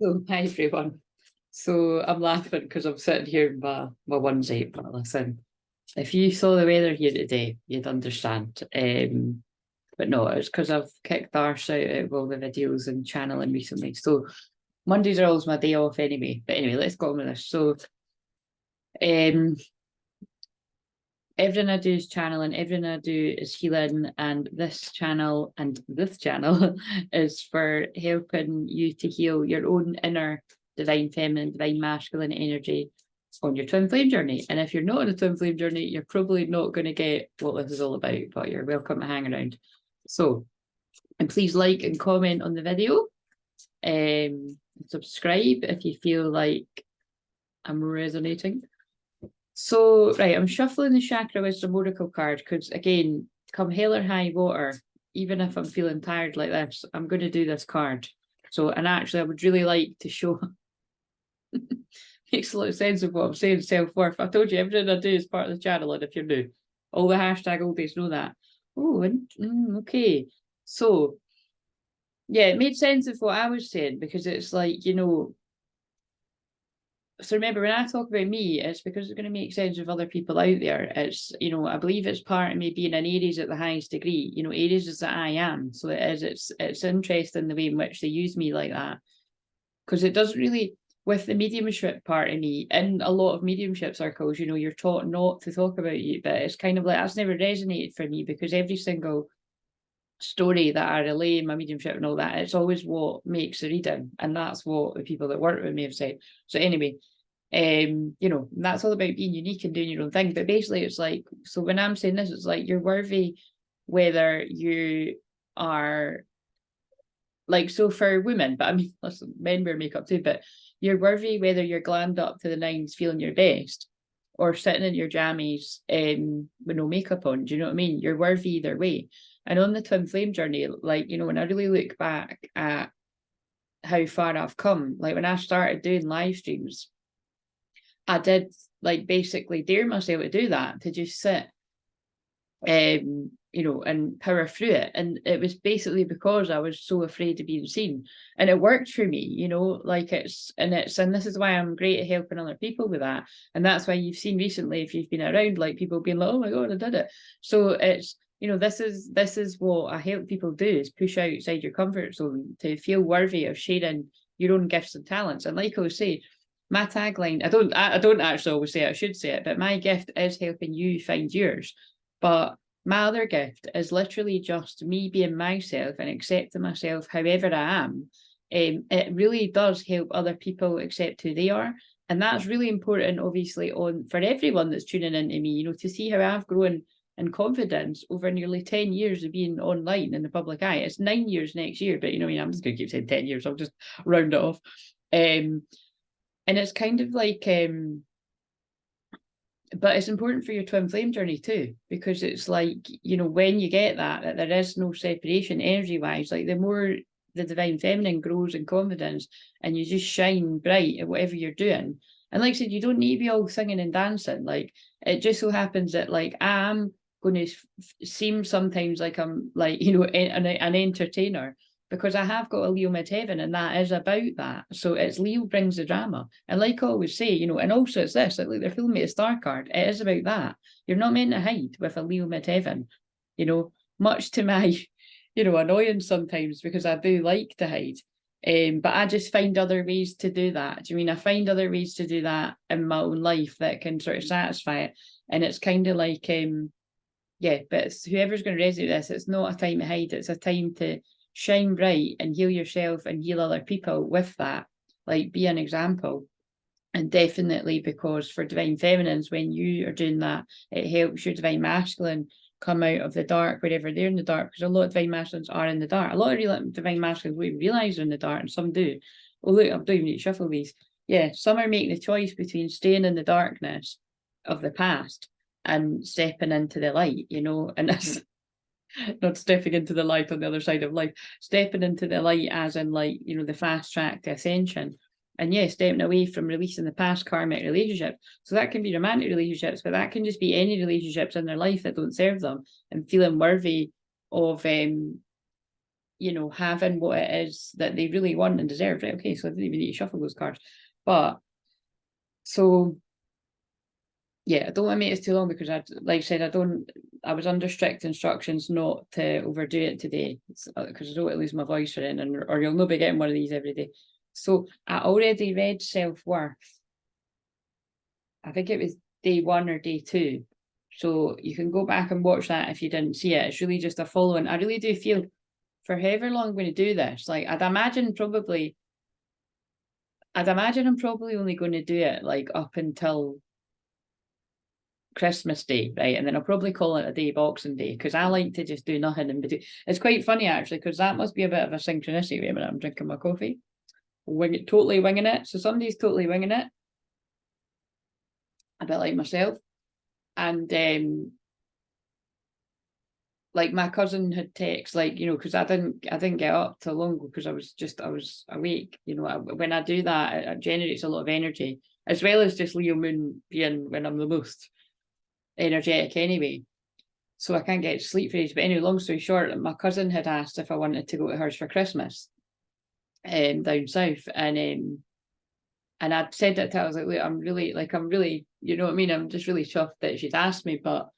So, hi everyone. So I'm laughing because I'm sitting here in my onesie, but listen, if you saw the weather here today, you'd understand. But no, it's because I've kicked the arse out of all the videos and channeling recently. So Mondays are always my day off anyway. But anyway, let's go on with this. So everything I do is channeling, everything I do is healing, and this channel is for helping you to heal your own inner divine feminine, divine masculine energy on your twin flame journey. And if you're not on a twin flame journey, you're probably not going to get what this is all about, but you're welcome to hang around. So, and please like and comment on the video. Subscribe if you feel like I'm resonating. So, right, I'm shuffling the Chakra Wisdom Oracle card because, again, come hell or high water, even if I'm feeling tired like this, I'm going to do this card. So, and actually, I would really like to show, makes a lot of sense of what I'm saying, self-worth. I told you, everything I do is part of the channel, and if you're new, all the hashtag oldies know that. Oh, okay. So, yeah, it made sense of what I was saying, because it's like, you know, so remember, when I talk about me, it's because it's going to make sense of other people out there. It's, you know, I believe it's part of me being an Aries at the highest degree. You know, Aries is that I am. So it is, it's interesting the way in which they use me like that. Because it doesn't really, with the mediumship part of me, in a lot of mediumship circles, you know, you're taught not to talk about you, but it's kind of like, that's never resonated for me, because every single story that I relay in my mediumship and all that, it's always what makes the reading. And that's what the people that work with me have said. So anyway, you know, that's all about being unique and doing your own thing. But basically it's like, so when I'm saying this, it's like you're worthy whether you are, like, so for women, but I mean, listen, men wear makeup too, but you're worthy whether you're glammed up to the nines feeling your best or sitting in your jammies with no makeup on. Do you know what I mean? You're worthy either way. And on the twin flame journey, like, you know, when I really look back at how far I've come, like when I started doing live streams, I did like basically dare myself to do that, to just sit, you know, and power through it. And it was basically because I was so afraid of being seen. And it worked for me, you know, like and this is why I'm great at helping other people with that. And that's why you've seen recently, if you've been around, like people being like, oh my God, I did it. So it's, you know, this is what I help people do, is push outside your comfort zone to feel worthy of sharing your own gifts and talents. And like I was saying, my tagline, I don't actually always say it, I should say it, but my gift is helping you find yours. But my other gift is literally just me being myself and accepting myself however I am. It really does help other people accept who they are. And that's really important, obviously, for everyone that's tuning into me, you know, to see how I've grown in confidence over nearly 10 years of being online in the public eye. It's 9 years next year, but you know, I'm just going to keep saying 10 years. I'll just round it off. And it's kind of like, but it's important for your twin flame journey too, because it's like, you know, when you get that there is no separation energy wise, like the more the divine feminine grows in confidence and you just shine bright at whatever you're doing. And like I said, you don't need to be all singing and dancing. Like, it just so happens that like I am going to seem sometimes like I'm like, you know, an entertainer, because I have got a Leo midheaven, and that is about that. So it's Leo brings the drama. And like I always say, you know, and also it's this, like they're filming me a star card. It is about that. You're not meant to hide with a Leo midheaven, you know, much to my, you know, annoyance sometimes, because I do like to hide. But I just find other ways to do that. Do you mean I find other ways to do that in my own life that can sort of satisfy it? And it's kind of like, yeah, but it's whoever's going to resonate this, it's not a time to hide. It's a time to shine bright and heal yourself and heal other people with that. Like, be an example. And definitely, because for divine feminines, when you are doing that, it helps your divine masculine come out of the dark wherever they're in the dark, because a lot of divine masculines are in the dark. A lot of divine masculines won't realize they're in the dark, and some do. Oh look, I'm doing need to shuffle these. Yeah, some are making the choice between staying in the darkness of the past and stepping into the light, you know, and that's not stepping into the light on the other side of life, stepping into the light as in, like, you know, the fast track to ascension. And yeah, stepping away from releasing the past karmic relationships. So that can be romantic relationships, but that can just be any relationships in their life that don't serve them, and feeling worthy of, you you know, having what it is that they really want and deserve, right? Okay, so I didn't even need to shuffle those cards. But so yeah, I don't want to make this too long because like I said, I was under strict instructions not to overdo it today because I don't want to lose my voice or anything, or you'll not be getting one of these every day. So I already read self-worth. I think it was day 1 or day 2. So you can go back and watch that if you didn't see it. It's really just a following. I really do feel for however long I'm going to do this, like I'd imagine I'm probably only going to do it like up until Christmas Day, right? And then I'll probably call it a day Boxing Day because I like to just do nothing in between. It's quite funny actually because that must be a bit of a synchronicity. Wait a minute, I'm drinking my coffee. Totally winging it. So somebody's totally winging it, a bit like myself. And like my cousin had text, like, you know, because I didn't get up till long because I was awake. You know, when I do that, it generates a lot of energy, as well as just Leo Moon being when I'm the most energetic anyway. So I can't get sleep for days. But anyway, long story short, my cousin had asked if I wanted to go to hers for Christmas, down south, and I'd said that to her. I was like, look, I'm really, you know what I mean? I'm just really chuffed that she'd asked me, but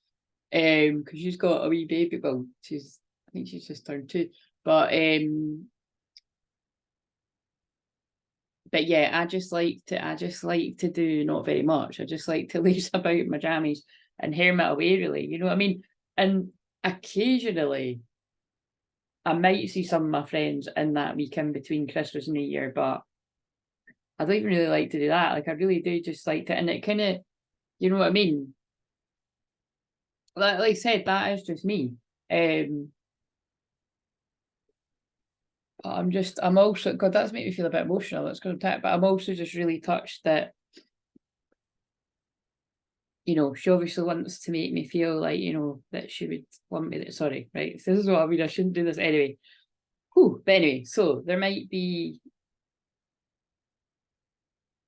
because she's got a wee baby. Well, I think she's just turned 2. But yeah, I just like to do not very much. I just like to lace about in my jammies and hermit away, really. You know what I mean? And occasionally I might see some of my friends in that weekend between Christmas and New Year, but I don't even really like to do that. Like I really do just like to, and it kind of, you know what I mean? Like I said, that is just me. But I'm also, God, that's made me feel a bit emotional. That's going to attack, but I'm also just really touched that, you know, she obviously wants to make me feel like, you know, that she would want me. Sorry, right? This is what I mean. I shouldn't do this anyway. Whew. But anyway, so there might be,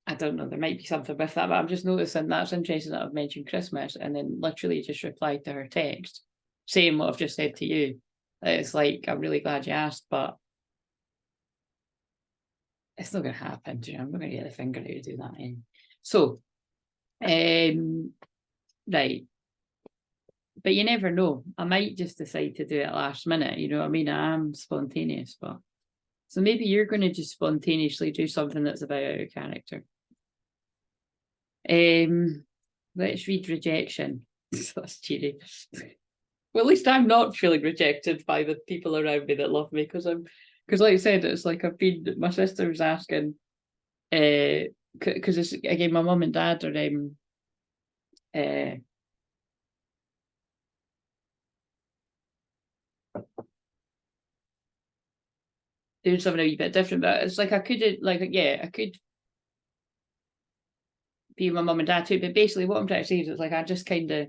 I don't know, there might be something with that, but I'm just noticing that's interesting that I've mentioned Christmas and then literally just replied to her text saying what I've just said to you. It's like, I'm really glad you asked, but it's not going to happen. You know, I'm not going to get the finger out to do that. So, right. But you never know. I might just decide to do it last minute. You know what I mean? I am spontaneous, but so maybe you're going to just spontaneously do something that's about out of character. Let's read Rejection. That's cheery. Well, at least I'm not feeling rejected by the people around me that love me because like I said, it's like my sister was asking, because it's again my mum and dad are doing something a wee bit different, but it's like I could be my mum and dad too, but basically what I'm trying to say is it's like I just kind of,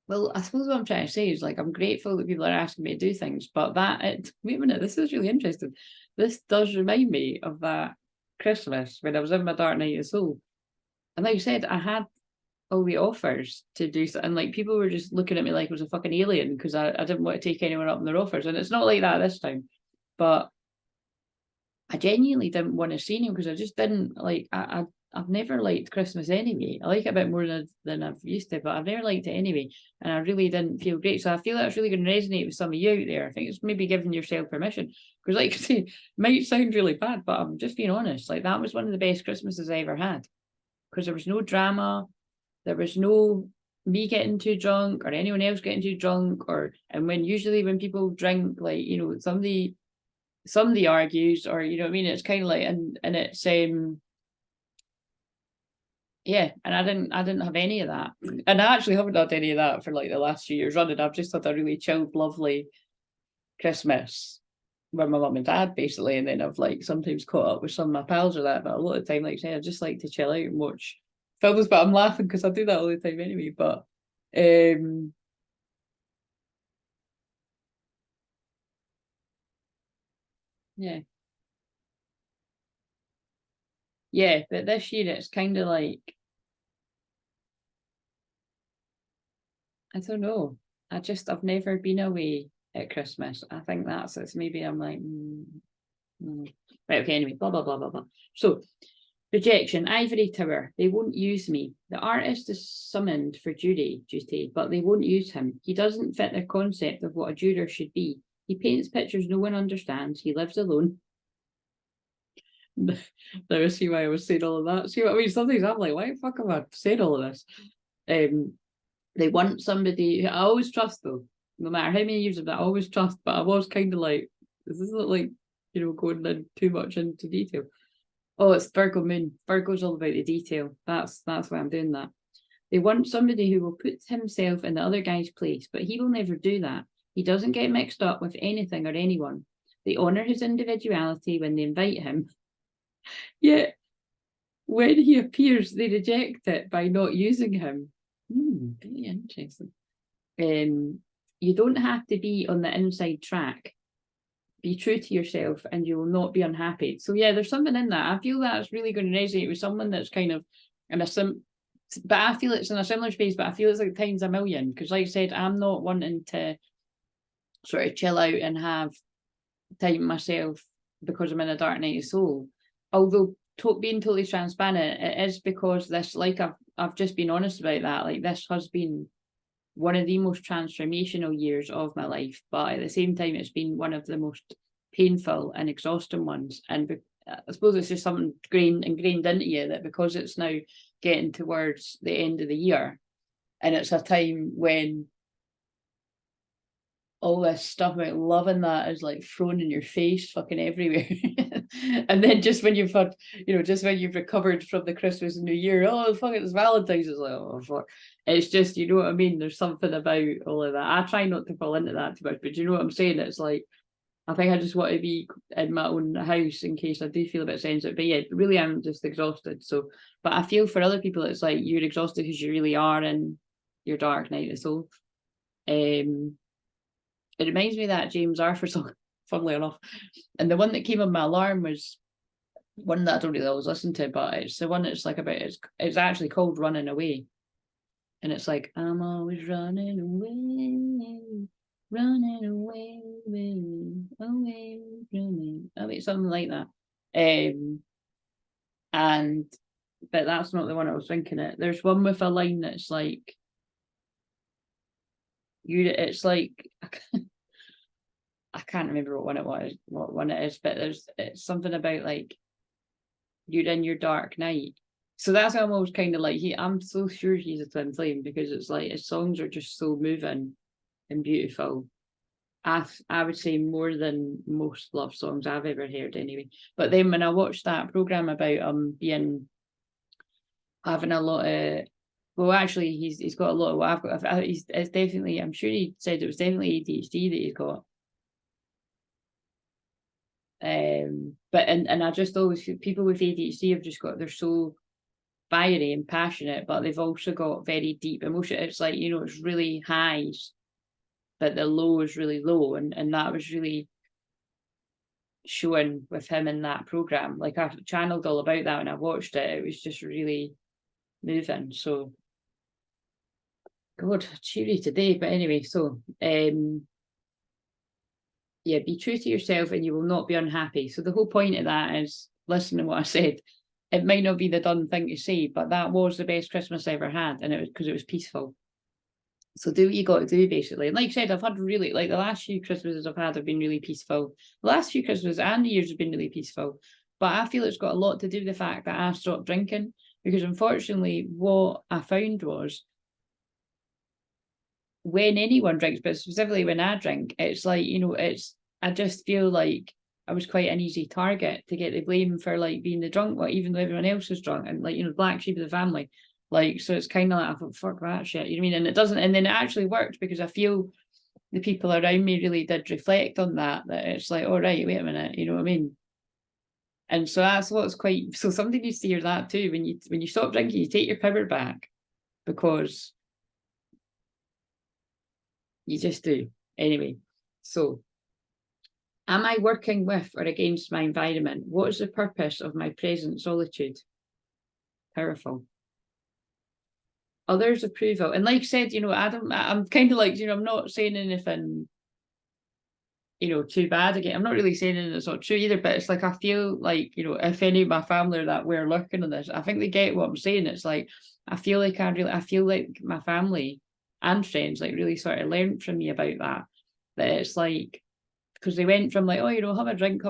well, I suppose what I'm trying to say is like I'm grateful that people are asking me to do things, but wait a minute, this is really interesting. This does remind me of that Christmas when I was in my dark night of soul, and like I said, I had all the offers to do so, and like people were just looking at me like I was a fucking alien because I didn't want to take anyone up on their offers, and it's not like that this time, but I genuinely didn't want to see anyone because I just didn't like. I've never liked Christmas anyway. I like it a bit more than I've used to, but I've never liked it anyway, and I really didn't feel great. So I feel that's really going to resonate with some of you out there. I think it's maybe giving yourself permission because, like I say, it might sound really bad, but I'm just being honest. Like that was one of the best Christmases I ever had because there was no drama, there was no me getting too drunk or anyone else getting too drunk, and usually when people drink, like, you know, somebody argues, or you know what I mean, it's kind of like, and it's yeah, and I didn't have any of that, and I actually haven't had any of that for like the last few years running. I've just had a really chilled, lovely Christmas with my mum and dad basically, and then I've like sometimes caught up with some of my pals or that, but a lot of the time, like I say, I just like to chill out and watch films, but I'm laughing because I do that all the time anyway. But yeah, but this year it's kind of like, I don't know, I've never been away at Christmas. I think it's maybe I'm like, right, okay, anyway, blah, blah, blah, blah, blah. So, rejection, ivory tower, they won't use me. The artist is summoned for duty, but they won't use him. He doesn't fit their concept of what a juror should be. He paints pictures no one understands. He lives alone. Now see why I was saying all of that. See what I mean? Sometimes I'm like, why the fuck am I saying all of this? They want somebody who I always trust though. No matter how many years of that, I always trust, but I was kind of like, this isn't like, going in too much into detail. Oh, it's Virgo moon. Virgo's all about the detail. That's why I'm doing that. They want somebody who will put himself in the other guy's place, but he will never do that. He doesn't get mixed up with anything or anyone. They honour his individuality when they invite him. Yet, when he appears, they reject it by not using him. Very interesting. You don't have to be on the inside track. Be true to yourself and you will not be unhappy. So yeah, there's something in that. I feel that's really going to resonate with someone that's kind of in a but I feel it's in a similar space, but I feel it's like times a million. Because like I said, I'm not wanting to sort of chill out and have time myself because I'm in a dark night of soul. Although being totally transparent, it is because this, like I've just been honest about that, like this has been one of the most transformational years of my life, but at the same time, it's been one of the most painful and exhausting ones. And I suppose it's just something ingrained into you that because it's now getting towards the end of the year, and it's a time when all this stuff about love and that is like thrown in your face fucking everywhere. And then just when you've had, just when you've recovered from the Christmas and New Year, oh fuck, it's Valentine's, it's like, oh fuck. It's just, you know what I mean? There's something about all of that. I try not to fall into that too much, but you know what I'm saying? It's like, I think I just want to be in my own house in case I do feel a bit sensitive. But yeah, really I'm just exhausted. So, but I feel for other people, it's like you're exhausted because you really are in your dark night of soul. It reminds me of that James Arthur song, funnily enough. And the one that came on my alarm was one that I don't really always listen to, but it's the one that's like about, it's actually called Running Away. And it's like, I'm always running away away from me. I mean, something like that. But that's not the one I was thinking it. There's one with a line that's like, it's like, I can't remember what one it is, but it's something about like you're in your dark night. So that's why I'm always kind of like, I'm so sure he's a twin flame because it's like his songs are just so moving and beautiful. I would say more than most love songs I've ever heard anyway. But then when I watched that program about having a lot of, well, actually he's got a lot of what I've got. It's definitely, I'm sure he said it was definitely ADHD that he's got. But I just always feel people with ADHD have just got, they're so fiery and passionate, but they've also got very deep emotion. It's like, it's really high, but the low is really low, and that was really shown with him in that program. Like I channeled all about that when I watched it. It was just really moving. So God, cheery today. But anyway, so yeah, be true to yourself and you will not be unhappy. So the whole point of that is, listen to what I said. It might not be the done thing to say, but that was the best Christmas I ever had, and it was because it was peaceful. So do what you got to do, basically. And like I said, I've had really, like the last few Christmases I've had have been really peaceful. The last few Christmases and New Year's have been really peaceful. But I feel it's got a lot to do with the fact that I stopped drinking, because unfortunately what I found was when anyone drinks, but specifically when I drink, it's like, I just feel like I was quite an easy target to get the blame for like being the drunk one, even though everyone else was drunk, and like, black sheep of the family. Like, so it's kind of like, I thought, fuck that shit, you know what I mean? And it doesn't, and then it actually worked because I feel the people around me really did reflect on that it's like, all right, wait a minute, you know what I mean? And so that's what's quite, so somebody needs to hear that too. When you stop drinking, you take your power back, because you just do. Anyway, so am I working with or against my environment? What is the purpose of my present solitude? Powerful. Others' approval. And like I said, I'm kind of like, I'm not saying anything you know, too bad again. I'm not really saying that it's not true either, but it's like, I feel like, you know, if any of my family are that were looking at this, I think they get what I'm saying. It's like, I feel like my family and friends like really sort of learned from me about that it's like, because they went from like, oh, you know, have a drink,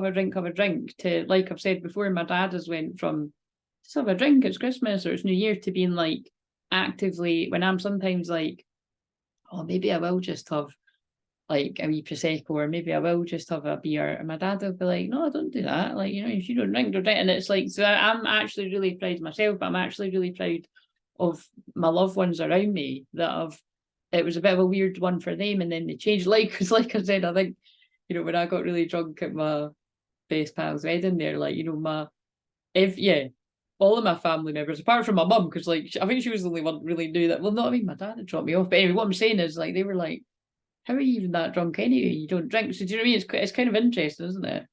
to, like I've said before, my dad has went from just have a drink, it's Christmas or it's New Year, to being like actively, when I'm sometimes like, oh, maybe I will just have like a wee prosecco, or maybe I will just have a beer, and my dad will be like, no, don't do that, like, you know, if you don't drink, don't drink. And it's like, so I'm actually really proud of myself, but I'm actually really proud of my loved ones around me that have, it was a bit of a weird one for them, and then they changed, like, because like I said, I think, you know, when I got really drunk at my best pal's wedding there, like, you know, all of my family members, apart from my mum, because like I think she was the only one that really knew that. Well, not I mean, my dad had dropped me off, but anyway, what I'm saying is like, they were like, how are you even that drunk anyway? You don't drink. So do you know what I mean? It's kind of interesting, isn't it?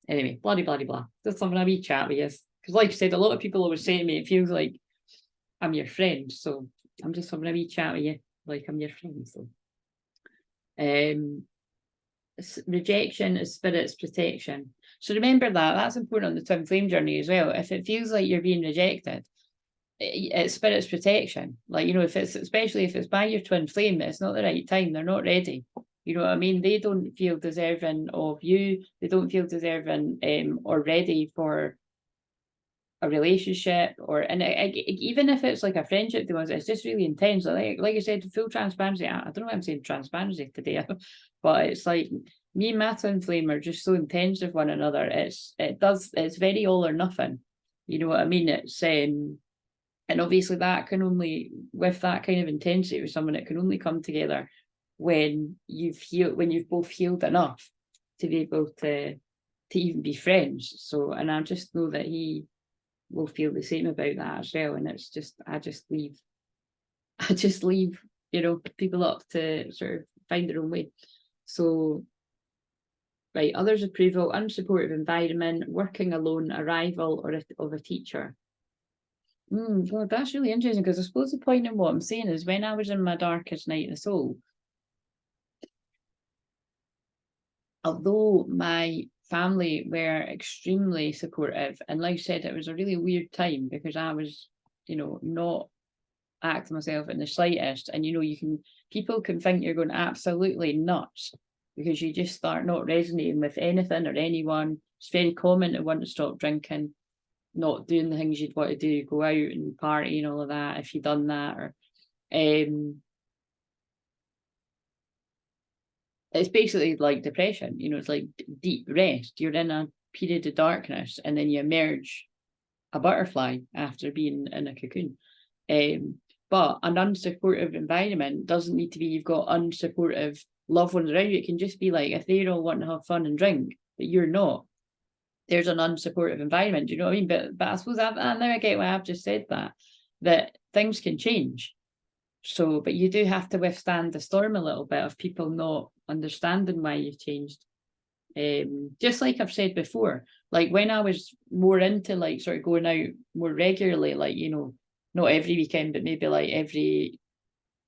Anyway, blah, blah, blah, blah. That's something I be chat with you. Because like I said, a lot of people always say to me, it feels like I'm your friend. So I'm just having a wee chat with you, like I'm your friend. So rejection is spirit's protection. So remember that's important on the twin flame journey as well. If it feels like you're being rejected, it's spirit's protection. Like, you know, if it's, especially if it's by your twin flame, it's not the right time, they're not ready. You know what I mean? They don't feel deserving of you. They don't feel deserving or ready for a relationship, or, and even if it's like a friendship, it's just really intense. Like I said, full transparency. I don't know why I'm saying transparency today, but it's like me and my twin flame are just so intense with one another. It's very all or nothing. You know what I mean? It's and obviously that can only, with that kind of intensity with someone, it can only come together when you've both healed enough to be able to even be friends. So, and I just know that he will feel the same about that as well. And it's just, I just leave, you know, people up to sort of find their own way. So, right, others' approval, unsupportive environment, working alone, arrival of a teacher. God, that's really interesting, because I suppose the point in what I'm saying is, when I was in my darkest night of the soul, although my family were extremely supportive, and like I said, it was a really weird time because I was, you know, not acting myself in the slightest. And, you know, people can think you're going absolutely nuts because you just start not resonating with anything or anyone. It's very common to want to stop drinking, not doing the things you'd want to do, go out and party and all of that, if you've done that. Or it's basically like depression, you know, it's like deep rest. You're in a period of darkness and then you emerge a butterfly after being in a cocoon. But an unsupportive environment doesn't need to be you've got unsupportive loved ones around you. It can just be like, if they're all wanting to have fun and drink, but you're not, there's an unsupportive environment. Do you know what I mean? But I suppose I now get why I've just said that things can change. So, but you do have to withstand the storm a little bit of people not understanding why you've changed. Just like I've said before, like when I was more into like sort of going out more regularly, like, you know, not every weekend, but maybe like every,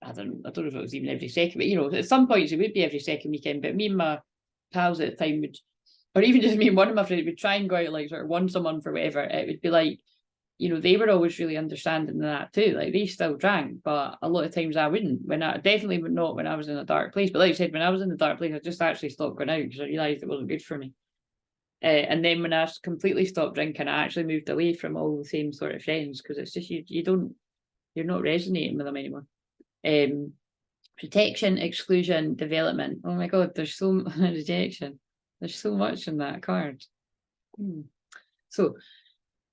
I don't know if it was even every second, but, you know, at some points it would be every second weekend. But me and my pals at the time would, or even just me and one of my friends would try and go out like sort of once a month or whatever. It would be like, you know, they were always really understanding of that too. Like, they still drank, but a lot of times I wouldn't. Definitely not when I was in a dark place. But like I said, when I was in the dark place, I just actually stopped going out because I realised it wasn't good for me. And then when I completely stopped drinking, I actually moved away from all the same sort of friends, because it's just you're not resonating with them anymore. Protection, exclusion, development. Oh my God, there's so much rejection. There's so much in that card. So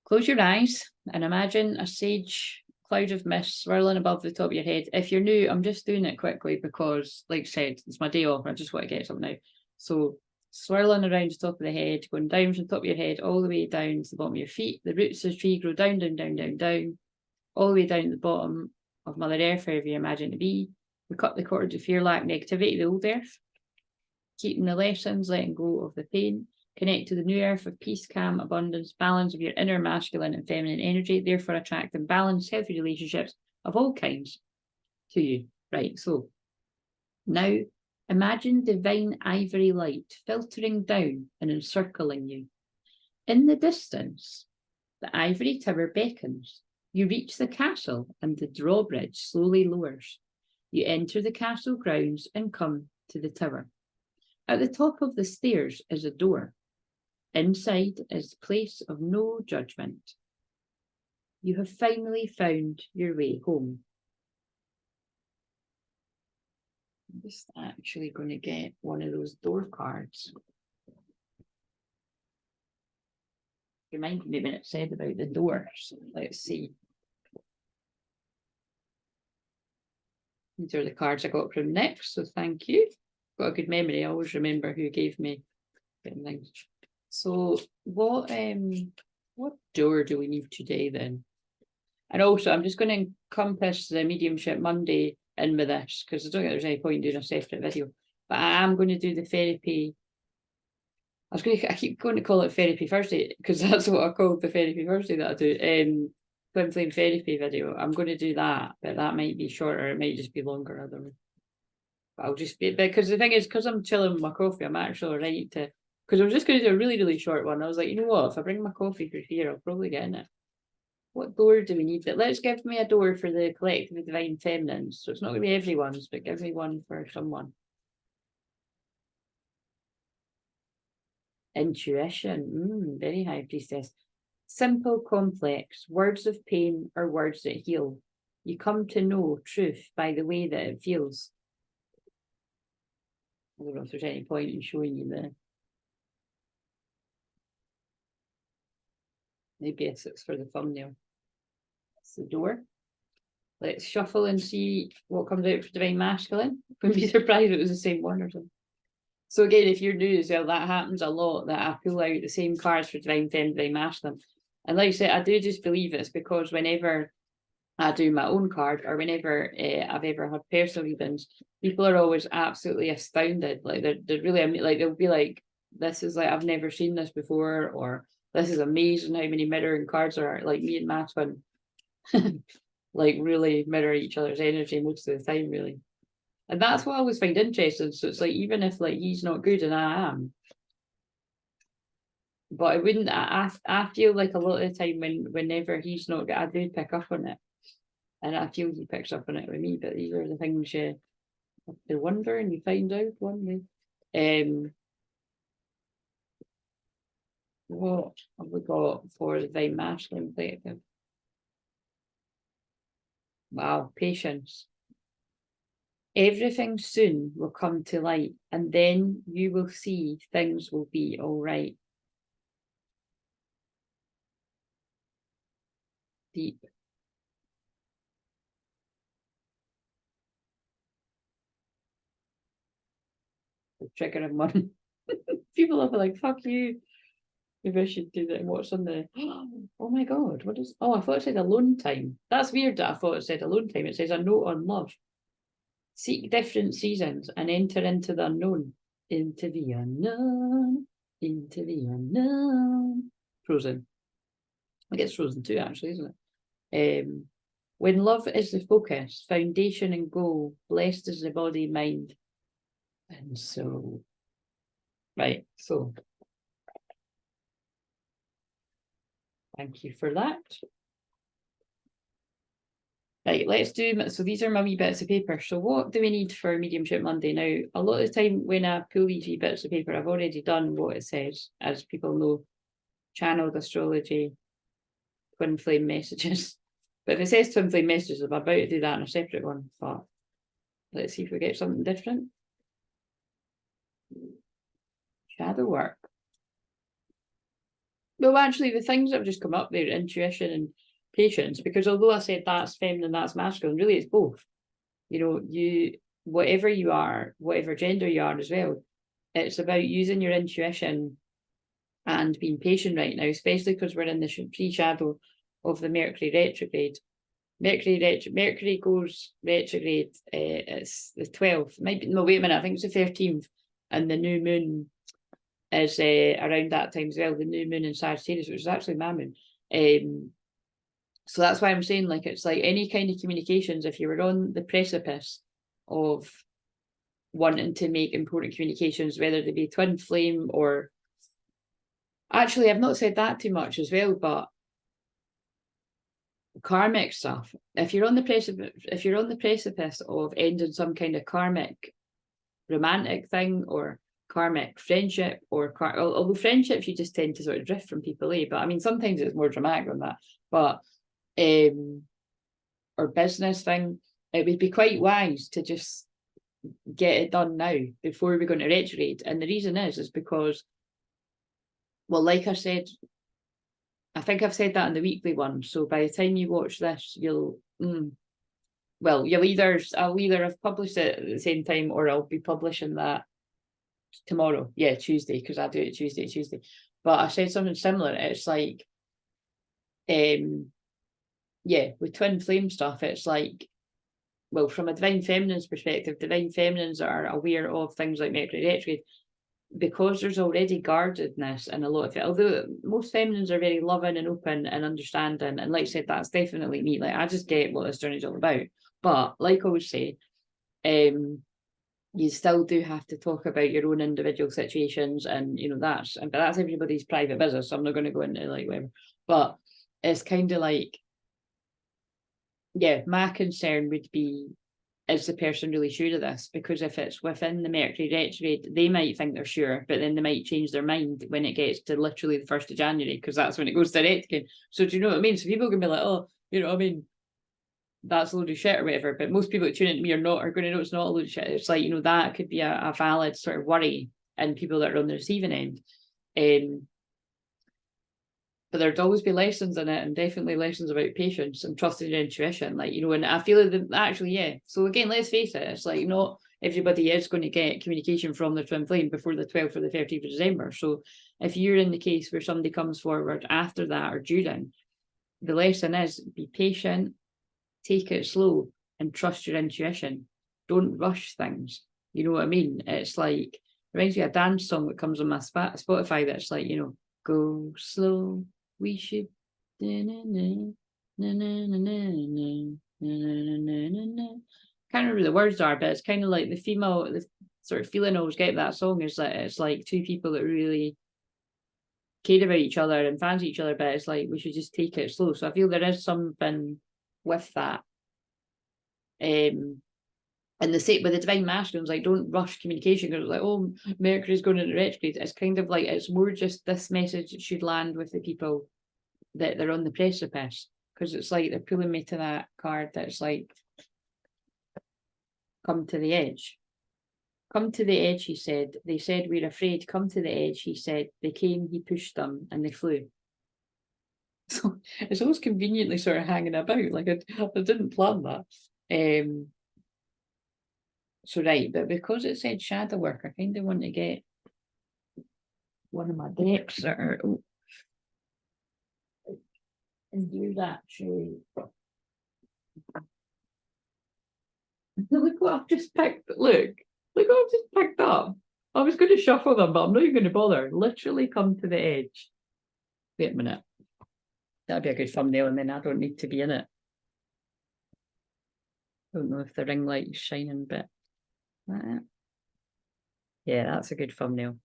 close your eyes and imagine a sage cloud of mist swirling above the top of your head. If you're new, I'm just doing it quickly because, like I said, it's my day off. I just want to get something out. So swirling around the top of the head, going down from the top of your head, all the way down to the bottom of your feet. The roots of the tree grow down, down, down, down, down, all the way down to the bottom of Mother Earth, wherever you imagine to be. We cut the cords of fear, lack, negativity, the old earth, keeping the lessons, letting go of the pain. Connect to the new earth of peace, calm, abundance, balance of your inner masculine and feminine energy, therefore attracting balanced, healthy relationships of all kinds to you. Right, so now Imagine divine ivory light filtering down and encircling you. In the distance, the ivory tower beckons. You reach the castle and the drawbridge slowly lowers. You enter the castle grounds and come to the tower. At the top of the stairs is a door. Inside is the place of no judgment. You have finally found your way home. I'm just actually going to get one of those door cards. Reminded me when it said about the doors. Let's see. These are the cards I got from Nick, so thank you. Got a good memory. I always remember who gave me things. So what door do we need today then? And also I'm just going to encompass the mediumship Monday in with this, because I don't think there's any point in doing a separate video. But I am going to do the therapy. I keep going to call it Therapy Thursday, because that's what I called the Therapy Thursday that I do. Twin Flame Therapy video. I'm going to do that, but that might be shorter. It might just be longer. I don't know. But I'll just be, because the thing is, because I'm chilling with my coffee, I'm actually right to, because I was just going to do a really, really short one. I was like, you know what? If I bring my coffee through here, I'll probably get in it. What door do we need? Let's give me a door for the collective divine feminines. So it's not going to be everyone's, but give me one for someone. Intuition, very high priestess. Simple, complex, words of pain or words that heal. You come to know truth by the way that it feels. I don't know if there's any point in showing you the. Maybe it's for the thumbnail. That's the door. Let's shuffle and see what comes out for Divine Masculine. Wouldn't be surprised if it was the same one or something. So again, if you're new as well, that happens a lot, that I pull out the same cards for Divine Femme, Divine Masculine. And like I said, I do just believe it's because whenever I do my own card, or whenever I've ever had personal readings, people are always absolutely astounded. Like they're really, like they'll be like, this is like, I've never seen this before, or this is amazing how many mirroring cards are. Like me and Masculine like really mirror each other's energy most of the time, really. And that's what I always find interesting. So it's like, even if like he's not good and I am, but I wouldn't, I feel like a lot of the time whenever he's not good, I do pick up on it. And I feel he picks up on it with me, but these are the things you have to wonder and you find out one day. What have we got for the Divine Masculine collective? Wow, patience. Everything soon will come to light, and then you will see things will be all right. Deep. The trigger of one. People will be like, fuck you. Maybe I should do that. What's on the, oh my God, what is, oh, I thought it said alone time. That's weird that I thought it said alone time. It says a note on love. Seek different seasons and enter into the unknown. Into the unknown. Into the unknown. Frozen. I guess Frozen too, actually, isn't it? When love is the focus, foundation and goal, blessed is the body, mind, and soul. Right, so thank you for that. Right, let's do, so these are my wee bits of paper. So what do we need for Mediumship Monday? Now, a lot of the time when I pull these wee bits of paper, I've already done what it says, as people know, channeled astrology, twin flame messages. But if it says twin flame messages, I'm about to do that in a separate one, but let's see if we get something different. Shadow work. Well, actually, the things that have just come up there, intuition and patience, because although I said that's feminine, that's masculine, really it's both. You know, you, whatever you are, whatever gender you are as well, it's about using your intuition and being patient right now, especially because we're in the pre-shadow of the Mercury retrograde. Mercury goes retrograde, it's the 12th, might be, no, wait a minute, I think it's the 13th, and the new moon is around that time as well, the new moon in Sagittarius, which is actually my moon. So that's why I'm saying, like, it's like any kind of communications, if you were on the precipice of wanting to make important communications, whether they be twin flame or, actually, I've not said that too much as well, but karmic stuff. If you're on the precipice of ending some kind of karmic romantic thing or karmic friendship, or although friendships you just tend to sort of drift from people, but I mean sometimes it's more dramatic than that, but or business thing, it would be quite wise to just get it done now before we go into retrograde. And the reason is because, well, like I said, I think I've said that in the weekly one, so by the time you watch this, you'll I'll either have published it at the same time, or I'll be publishing that tomorrow. Yeah, Tuesday, because I do it Tuesday. But I said something similar. It's like, with twin flame stuff, it's like, well, from a divine feminine's perspective, divine feminines are aware of things like Mercury retrograde, because there's already guardedness in a lot of it. Although most feminines are very loving and open and understanding, and like I said, that's definitely me. Like, I just get what this journey is all about. But like I always say, you still do have to talk about your own individual situations, and that's everybody's private business, so I'm not going to go into like whatever. But it's kind of like, my concern would be, is the person really sure of this? Because if it's within the Mercury retrograde, they might think they're sure, but then they might change their mind when it gets to literally the 1st of January, because that's when it goes direct again. So do you know what I mean? So people can be like, oh, that's a load of shit or whatever. But most people that tune into me are going to know it's not a load of shit. It's like, that could be a valid sort of worry in people that are on the receiving end. But there'd always be lessons in it, and definitely lessons about patience and trusting your intuition. Like, and I feel that actually, So again, let's face it, it's like not everybody is going to get communication from the twin flame before the 12th or the 13th of December. So if you're in the case where somebody comes forward after that or during, the lesson is be patient, take it slow, and trust your intuition. Don't rush things. You know what I mean? It's like, reminds me of a dance song that comes on my Spotify that's like, go slow, we should. Can't remember the words are, but it's kind of like the sort of feeling I always get that song is that it's like two people that really care about each other and fancy each other, but it's like we should just take it slow. So I feel there is something with that. And the same with the divine masculines, like, don't rush communication, because it's like, oh, Mercury's going into retrograde. It's kind of like, it's more just this message should land with the people that they're on the precipice, because it's like they're pulling me to that card that's like, come to the edge. Come to the edge, he said. They said, we're afraid. Come to the edge, he said. They came, he pushed them, and they flew. So it's always conveniently sort of hanging about. Like, I didn't plan that. So right, but because it said shadow work, I kind of want to get one of my decks that are and do that. Look what I've just picked. Look what I've just picked up. I was going to shuffle them, but I'm not even going to bother. Literally come to the edge. Wait a minute. That'd be a good thumbnail, and then I don't need to be in it. Don't know if the ring light is shining, but yeah, that's a good thumbnail.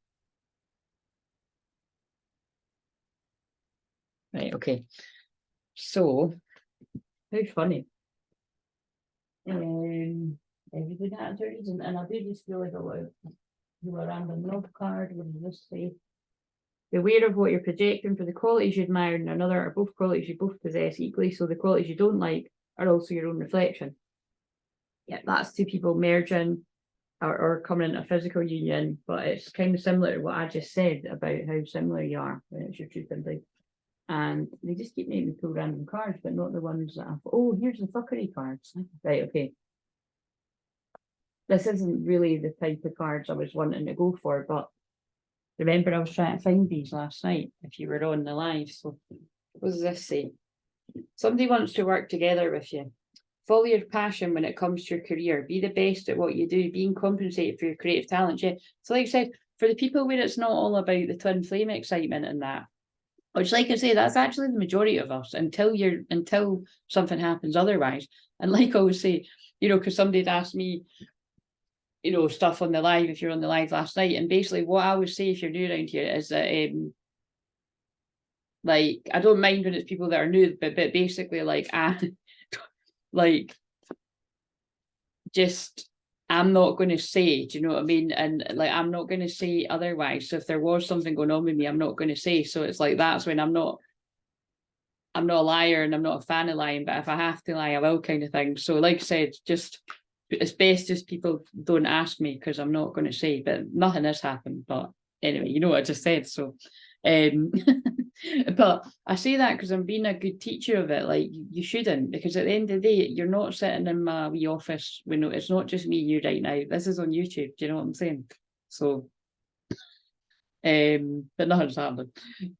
Right, okay. So, how funny. Everything has a reason, and I do just feel like do a random love card. What does this say? Be aware of what you're projecting, for the qualities you admire in another are both qualities you both possess equally, so the qualities you don't like are also your own reflection. Yeah, that's two people merging or coming into a physical union, but it's kind of similar to what I just said about how similar you are when it's your truth and life. And they just keep making me pull random cards, but not the ones that I've... Oh, here's the fuckery cards. Right, okay. This isn't really the type of cards I was wanting to go for, but remember I was trying to find these last night, if you were on the live. So what does this say? Somebody wants to work together with you. Follow your passion when it comes to your career. Be the best at what you do. Being compensated for your creative talent. Yeah. So like I said, for the people where it's not all about the twin flame excitement and that, which, like I say, that's actually the majority of us until something happens otherwise. And like I always say, because somebody had asked me, you know, stuff on the live if you're on the live last night. And basically what I would say if you're new around here is that like, I don't mind when it's people that are new, but basically like like just I'm not going to say, do you know what I mean? And like I'm not going to say otherwise. So if there was something going on with me, I'm not going to say. So it's like that's when I'm not a liar and I'm not a fan of lying, but if I have to lie, I will, kind of thing. So like I said, just it's best just people don't ask me because I'm not going to say, but nothing has happened. But anyway, you know what I just said. So but I say that because I'm being a good teacher of it. Like you shouldn't, because at the end of the day, you're not sitting in my wee office. It's not just me and you right now. This is on YouTube. Do you know what I'm saying? So but nothing's happened.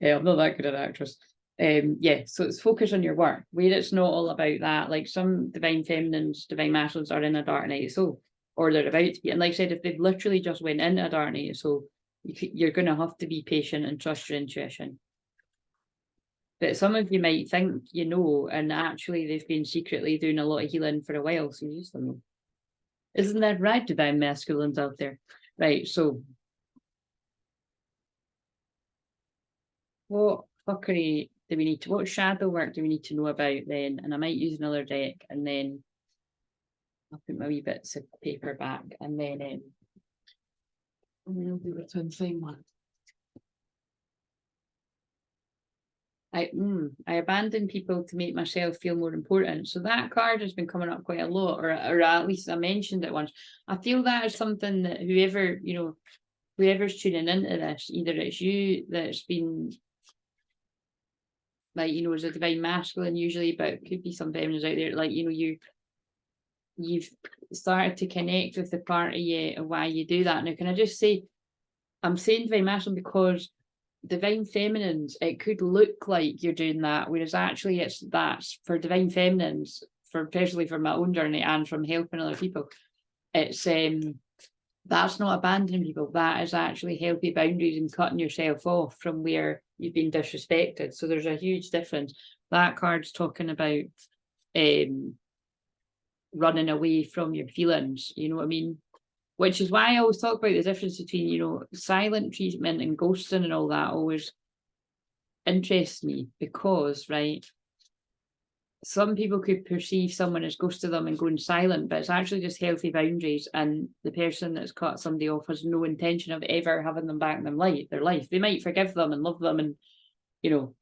I'm not that good an actress. Yeah, so it's focus on your work, where it's not all about that. Like some divine feminines, divine masculines are in a dark night of soul, or they're about to be. And like I said, if they've literally just went into a dark night of soul, you're going to have to be patient and trust your intuition. But some of you might think you know, and actually they've been secretly doing a lot of healing for a while, so you just don't know. Isn't that right, divine masculines out there? Right, so what fuckery do we need to, what shadow work do we need to know about then? And I might use another deck, and then I'll put my wee bits of paper back, and then I'll do the twin flame one. I abandon people to make myself feel more important. So that card has been coming up quite a lot, or at least I mentioned it once. I feel that is something that whoever's tuning into this, either it's you that's been like, you know, as a divine masculine usually, but it could be some feminines out there, like, you know, you've started to connect with the part of you and why you do that. Now, can I just say, I'm saying divine masculine because divine feminines, it could look like you're doing that, whereas actually that's for divine feminines, especially from my own journey and from helping other people, it's that's not abandoning people, that is actually healthy boundaries and cutting yourself off from where you've been disrespected. So there's a huge difference. That card's talking about running away from your feelings, you know what I mean? Which is why I always talk about the difference between, you know, silent treatment and ghosting and all that always interests me, because, right, some people could perceive someone as ghosting them and going silent, but it's actually just healthy boundaries, and the person that's cut somebody off has no intention of ever having them back in their life. They might forgive them and love them, and, you know,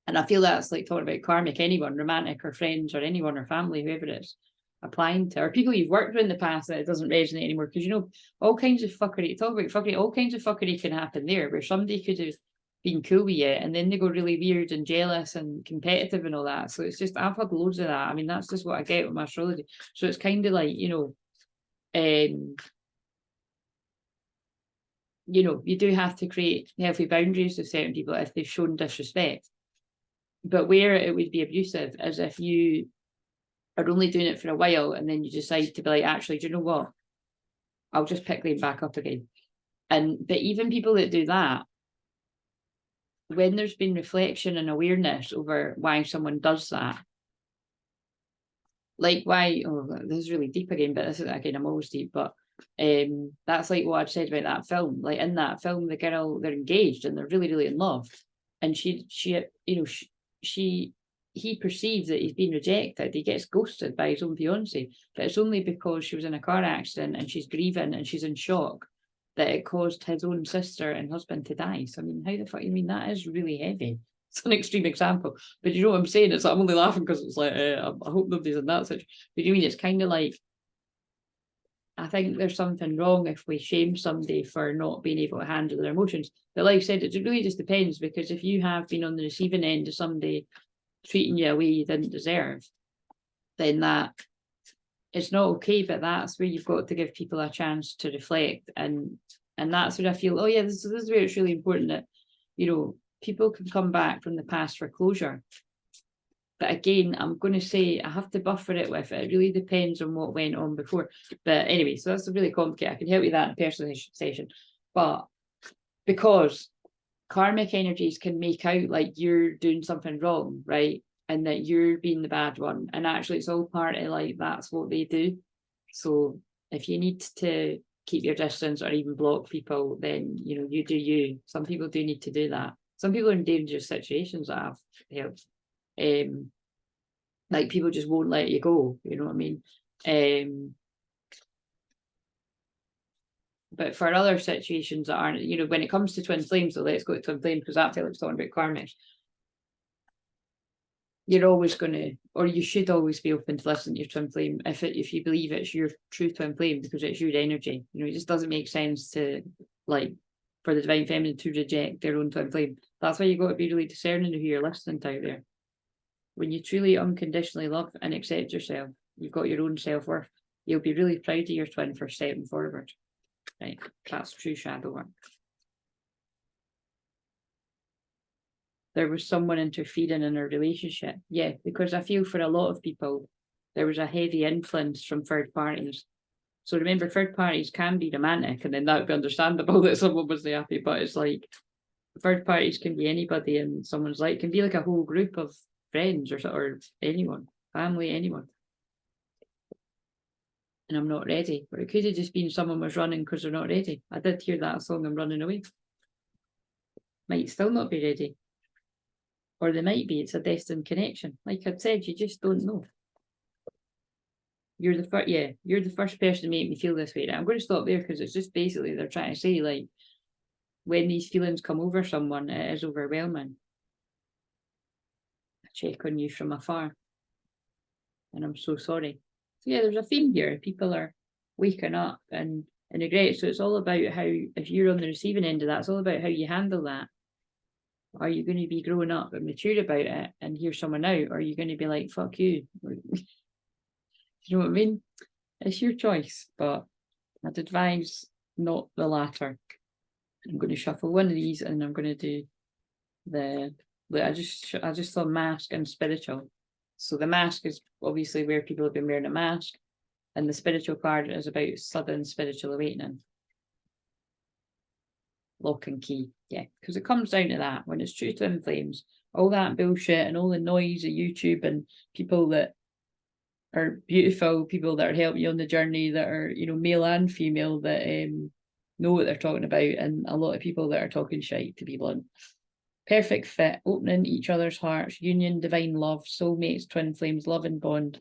and I feel that's like talking about karmic, anyone, romantic or friends or anyone or family, whoever it is, applying to, or people you've worked with in the past that it doesn't resonate anymore. Because, you know, all kinds of fuckery, talk about fuckery, all kinds of fuckery can happen there, where somebody could have been cool with you and then they go really weird and jealous and competitive and all that. So it's just, I've had loads of that. I mean, that's just what I get with my astrology. So it's kind of like, you know, you do have to create healthy boundaries with certain people if they've shown disrespect. But where it would be abusive is if you are only doing it for a while and then you decide to be like, actually, do you know what? I'll just pick them back up again. But even people that do that, when there's been reflection and awareness over why someone does that, like why, this is really deep again, but this is, again, I'm always deep, but that's like what I've said about that film. Like in that film, the girl, they're engaged and they're really, really in love. And he perceives that he's been rejected. He gets ghosted by his own fiance, but it's only because she was in a car accident and she's grieving and she's in shock that it caused his own sister and husband to die. So I mean, how the fuck? I mean, that is really heavy. It's an extreme example, but you know what I'm saying? It's like, I'm only laughing because it's like, I hope nobody's in that situation. But you mean, it's kind of like, I think there's something wrong if we shame somebody for not being able to handle their emotions. But like I said, it really just depends, because if you have been on the receiving end of somebody treating you a way you didn't deserve, then that it's not okay. But that's where you've got to give people a chance to reflect, and that's where I feel, oh yeah, this is where it's really important that, you know, people can come back from the past for closure. But again, I'm going to say I have to buffer it with it. It really depends on what went on before. But anyway, so that's really complicated. I can help you with that in a personal session. But because karmic energies can make out like you're doing something wrong, right? And that you're being the bad one. And actually, it's all part of like, that's what they do. So if you need to keep your distance or even block people, then, you know, you do you. Some people do need to do that. Some people are in dangerous situations that have helped. Like people just won't let you go, you know what I mean? But for other situations that aren't, you know, when it comes to twin flames, so let's go to twin flame because that Philip's talking about karmic. You're always going to, or you should always be open to listen to your twin flame if you believe it's your true twin flame, because it's your energy. You know, it just doesn't make sense to, like, for the divine feminine to reject their own twin flame. That's why you got to be really discerning of who you're listening to out there. When you truly unconditionally love and accept yourself, you've got your own self-worth. You'll be really proud of your twin for stepping forward. Right, that's true shadow work. There was someone interfering in a relationship. Yeah, because I feel for a lot of people, there was a heavy influence from third parties. So remember, third parties can be romantic, and then that would be understandable that someone was happy, but it's like third parties can be anybody in someone's life. It can be like a whole group of friends or anyone, family, anyone. And I'm not ready. But it could have just been someone was running because they're not ready. I did hear that song, I'm running away. Might still not be ready. Or they might be, it's a destined connection. Like I'd said, you just don't know. You're the first, yeah, you're the first person to make me feel this way. Right? I'm going to stop there because it's just basically they're trying to say, like, when these feelings come over someone, it is overwhelming. I check on you from afar. And I'm so sorry. So yeah, there's a theme here. People are waking up and regret. So it's all about how, if you're on the receiving end of that, it's all about how you handle that. Are you going to be growing up and mature about it and hear someone out? Or are you going to be like, fuck you? You know what I mean? It's your choice, but I'd advise not the latter. I'm going to shuffle one of these and I'm going to do I just saw mask and spiritual. So the mask is obviously where people have been wearing a mask, and the spiritual card is about sudden spiritual awakening. Lock and key, yeah, because it comes down to that. When it's true twin flames, all that bullshit and all the noise of YouTube and people that are beautiful, people that are helping you on the journey, that are, you know, male and female, that know what they're talking about, and a lot of people that are talking shite, to be blunt. Perfect fit, opening each other's hearts, union, divine love, soulmates, twin flames, love and bond,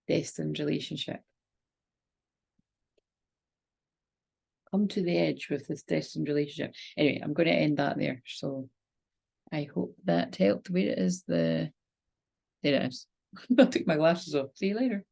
destined relationship. Come to the edge with this destined relationship. Anyway, I'm going to end that there. So I hope that helped. Where it is, there it is. I'll take my glasses off. See you later.